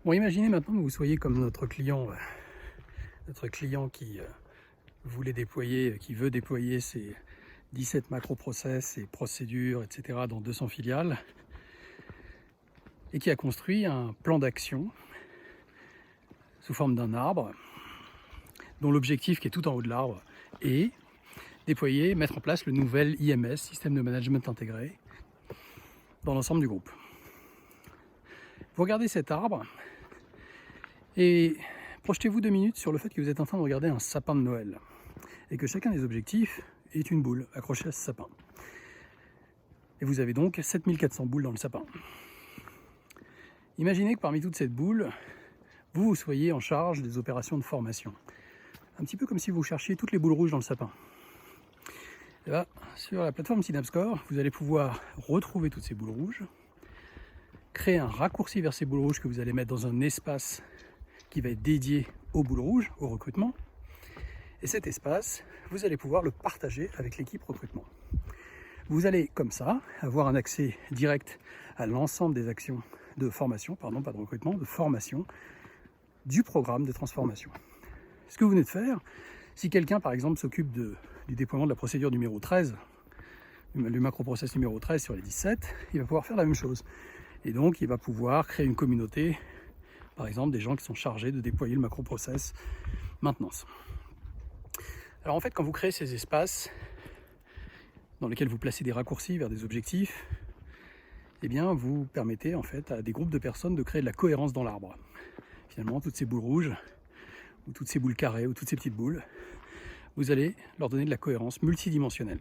Bon, imaginez maintenant que vous soyez comme notre client qui voulait déployer, qui veut déployer ses 17 macroprocess, ses procédures, etc. dans 200 filiales et qui a construit un plan d'action sous forme d'un arbre dont l'objectif qui est tout en haut de l'arbre est déployer, mettre en place le nouvel IMS, système de management intégré, dans l'ensemble du groupe. Vous regardez cet arbre et projetez-vous 2 minutes sur le fait que vous êtes en train de regarder un sapin de Noël et que chacun des objectifs est une boule accrochée à ce sapin. Et vous avez donc 7400 boules dans le sapin. Imaginez que parmi toutes ces boules, vous soyez en charge des opérations de formation. Un petit peu comme si vous cherchiez toutes les boules rouges dans le sapin. Et là, sur la plateforme Synapscore, vous allez pouvoir retrouver toutes ces boules rouges, créer un raccourci vers ces boules rouges que vous allez mettre dans un espace qui va être dédié aux boules rouges, au recrutement. Et cet espace, vous allez pouvoir le partager avec l'équipe recrutement. Vous allez, comme ça, avoir un accès direct à l'ensemble des actions de formation, pardon, pas de recrutement, de formation du programme de transformation. Ce que vous venez de faire, si quelqu'un, par exemple, s'occupe du déploiement de la procédure numéro 13, le macroprocess numéro 13 sur les 17, il va pouvoir faire la même chose. Et donc, il va pouvoir créer une communauté, par exemple, des gens qui sont chargés de déployer le macroprocess maintenance. Alors en fait, quand vous créez ces espaces dans lesquels vous placez des raccourcis vers des objectifs, eh bien, vous permettez en fait à des groupes de personnes de créer de la cohérence dans l'arbre. Finalement, toutes ces boules rouges, ou toutes ces boules carrées, ou toutes ces petites boules, vous allez leur donner de la cohérence multidimensionnelle.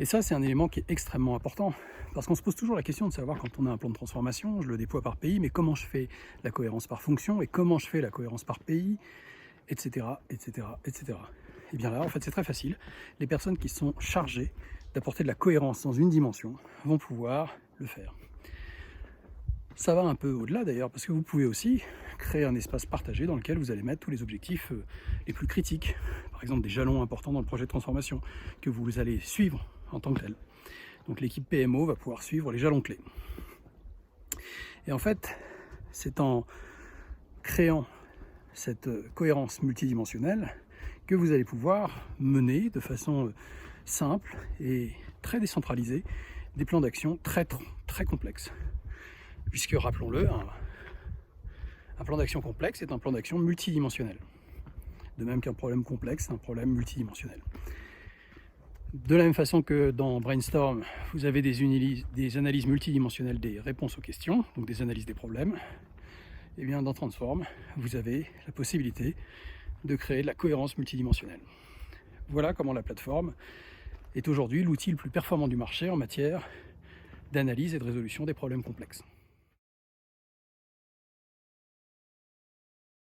Et ça, c'est un élément qui est extrêmement important, parce qu'on se pose toujours la question de savoir, quand on a un plan de transformation, je le déploie par pays, mais comment je fais la cohérence par fonction, et comment je fais la cohérence par pays, etc., etc., etc. Et bien là, en fait, c'est très facile. Les personnes qui sont chargées d'apporter de la cohérence dans une dimension vont pouvoir le faire. Ça va un peu au-delà d'ailleurs, parce que vous pouvez aussi créer un espace partagé dans lequel vous allez mettre tous les objectifs les plus critiques, par exemple des jalons importants dans le projet de transformation, que vous allez suivre en tant que tel. Donc l'équipe PMO va pouvoir suivre les jalons clés. Et en fait, c'est en créant cette cohérence multidimensionnelle que vous allez pouvoir mener de façon simple et très décentralisée des plans d'action très complexes. Puisque, rappelons-le, un plan d'action complexe est un plan d'action multidimensionnel. De même qu'un problème complexe, un problème multidimensionnel. De la même façon que dans Brainstorm, vous avez des analyses multidimensionnelles des réponses aux questions, donc des analyses des problèmes, et bien dans Transform, vous avez la possibilité de créer de la cohérence multidimensionnelle. Voilà comment la plateforme est aujourd'hui l'outil le plus performant du marché en matière d'analyse et de résolution des problèmes complexes.